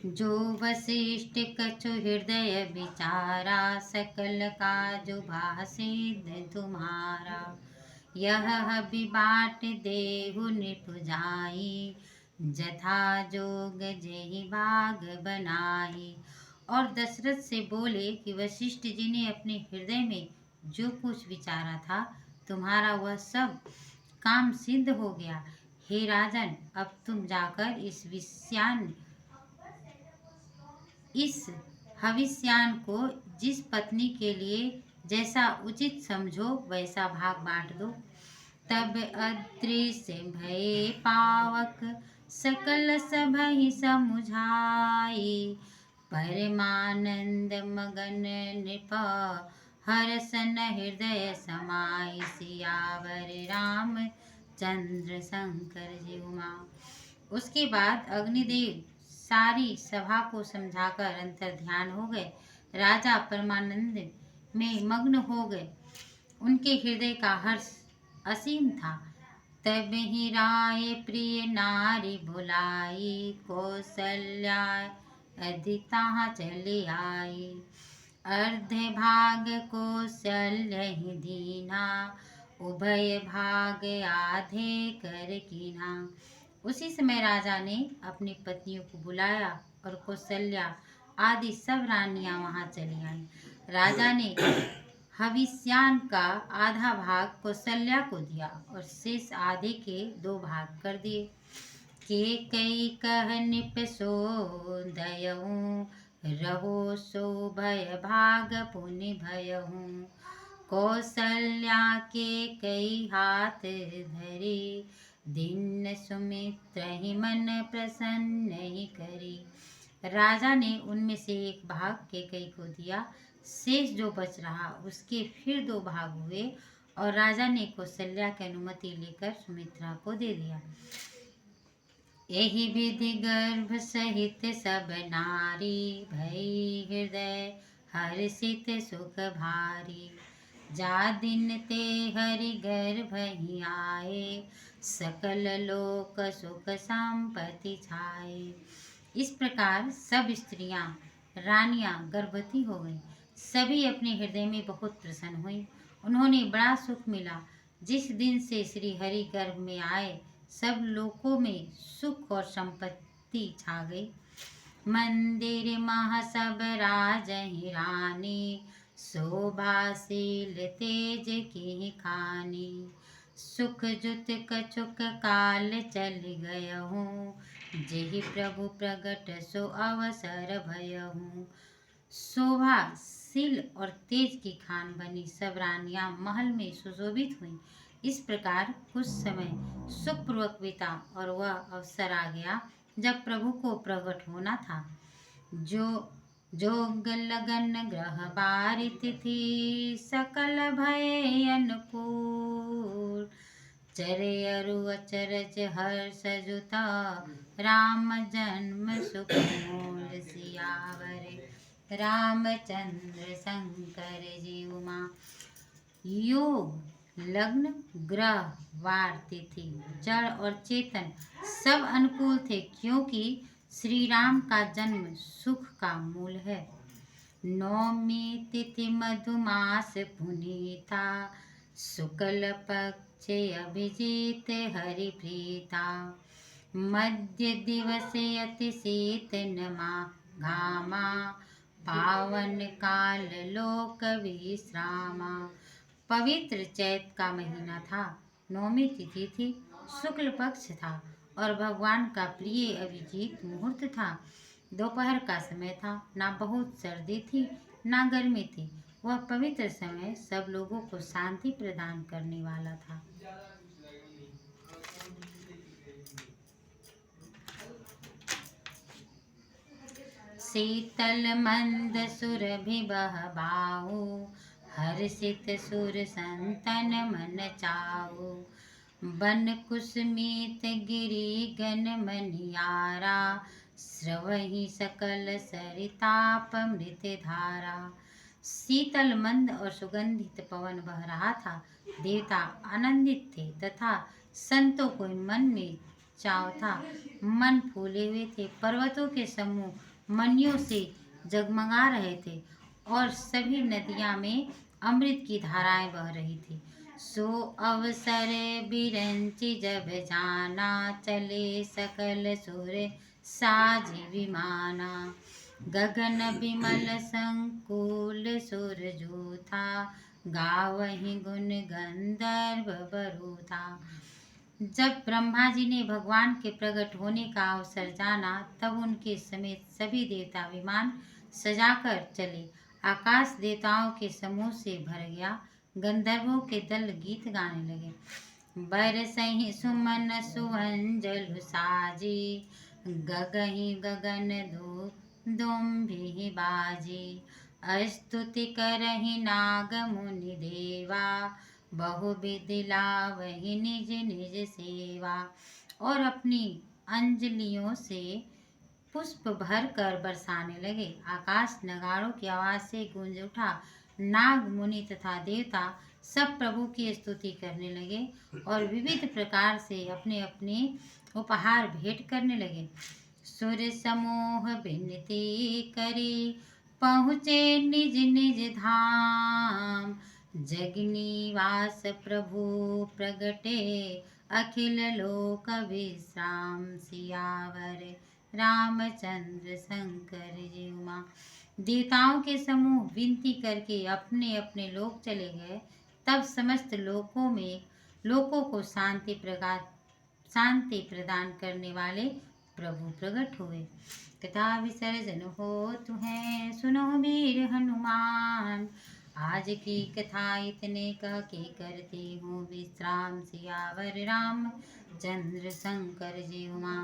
जो वशिष्ठ कछु हृदय विचारा, सकल काजु भासिद तुम्हारा। यह हबि बाट देहु निपुजाई, जथा जोग जेहि भाग बनाई। और दशरथ से बोले कि वशिष्ठ जी ने अपने हृदय में जो कुछ विचारा था, तुम्हारा वह सब काम सिद्ध हो गया। हे राजन, अब तुम जाकर इस हविष्यान को जिस पत्नी के लिए जैसा उचित समझो वैसा भाग बांट दो। तब अदृश्य भये पावक, सकल सभहि समुझाई। परमानंद मगन नृप, हरसन हृदय समाई। सियावर राम चंद्र शंकर जी उमा। उसके बाद अग्निदेव सारी सभा को समझाकर अंतर ध्यान हो गए। राजा परमानंद में मग्न हो गए। उनके हृदय का हर्ष असीम था। तब ही राय प्रिय नारी बुलाई, कौशल्या अधिता चली आई। अर्ध भाग कौशल्य ही दीना, उभय भाग आधे कर कीना। उसी समय राजा ने अपनी पत्नियों को बुलाया और कौशल्या आदि सब रानियां वहां चली आईं। राजा ने हविष्यान का आधा भाग कौशल्या को दिया और शेष आधे के 2 भाग कर दिए। के कई कह निप सो दयऊं, रहो सो भय भाग पुनि भयऊं। कौशल्या के कई हाथ धरे, दीन सुमित्र ही मन प्रसन्न ही करी। राजा ने उनमें से एक भाग कैकेयी को दिया। शेष जो बच रहा उसके फिर 2 भाग हुए और राजा ने कौशल्या की अनुमति लेकर सुमित्रा को दे दिया। यही विधि गर्भ सहित सब नारी, भई हृदय हर्षित सुख भारी। जा दिन ते हरि गर्भ ही आए, सकल लोक सुख संपत्ति छाए। इस प्रकार सब स्त्रियां रानियां गर्भवती हो गईं। सभी अपने हृदय में बहुत प्रसन्न हुई। उन्होंने बड़ा सुख मिला। जिस दिन से श्री हरि गर्भ में आए, सब लोकों में सुख और संपत्ति छा गई। मंदिर महा सब राजहि रानी, शोभाशील तेज की खानी। सुख जुत कछुक काल चल गयहूँ, जेहि प्रभु प्रगट सो अवसर भयहूँ। शोभाशील और तेज की खान बनी सब रानियां महल में सुशोभित हुईं। इस प्रकार कुछ समय सुखपूर्वक बीता और वह अवसर आ गया जब प्रभु को प्रकट होना था। जो जोग लगन ग्रह बारी तिथि, सकल भय अनुकूल। चरे अरु अचरज हर्ष जुता, राम जन्म सुख मूल। सियावर रामचंद्र शंकर जी उमा। योग लग्न ग्रह वार तिथि जड़ और चेतन सब अनुकूल थे, क्योंकि श्री राम का जन्म सुख का मूल है। नौमी तिथि मधुमास पुनीता, शुक्ल पक्ष अभिजीत हरि प्रीता। मध्य दिवस अति शीत नमा घामा, पावन काल लोक विश्रामा। पवित्र चैत का महीना था। नौमी तिथि थी, शुक्ल पक्ष था और भगवान का प्रिय अभिजीत मुहूर्त था। दोपहर का समय था। ना बहुत सर्दी थी ना गर्मी थी। वह पवित्र समय सब लोगों को शांति प्रदान करने वाला था। शीतल मंद सुरभि बहबाऊ, हर्षित सुर संतन मन चाऊ। बन कुसुमित गिरि गन मनियारा, स्रवहि सकल सरिताप मृत धारा। शीतल मंद और सुगंधित पवन बह रहा था। देवता आनंदित थे तथा संतों को मन में चाव था। मन फूले हुए थे। पर्वतों के समूह मणियों से जगमगा रहे थे और सभी नदियां में अमृत की धाराएं बह रही थी। सो अवसर बिरंचि जब जाना, चले सकल सुर साज विमाना। गगन विमल संकुल सुर जो था, गावहीं गुण गंधर्व बरु था। जब ब्रह्मा जी ने भगवान के प्रकट होने का अवसर जाना, तब उनके समेत सभी देवता विमान सजाकर चले। आकाश देवताओं के समूह से भर गया। गंधर्वों के दल गीत गाने लगे। बरसहि सुमन सुअंजलु साजी, गगहि गगन दुम्भी बाजी। स्तुति करहि नाग मुनि देवा, बहुविधि लावहि निज निज सेवा। और अपनी अंजलियों से पुष्प भर कर बरसाने लगे। आकाश नगाड़ों की आवाज से गूंज उठा। नाग मुनि तथा देवता सब प्रभु की स्तुति करने लगे और विविध प्रकार से अपने अपने उपहार भेंट करने लगे। सुर समूह विनती करी, पहुँचे निज निज धाम। जगनिवास प्रभु प्रगटे, अखिल लोक विश्राम। सियावर रामचंद्र शंकर जी उमा। देवताओं के समूह विनती करके अपने अपने लोक चले गए। तब समस्त लोकों को शांति प्रदान करने वाले प्रभु प्रकट हुए। कथा विसर्जन होतु है, सुनो वीर हनुमान। आज की कथा इतने कह के करते हूँ विश्राम। सियावर राम चंद्र शंकर जी उमा।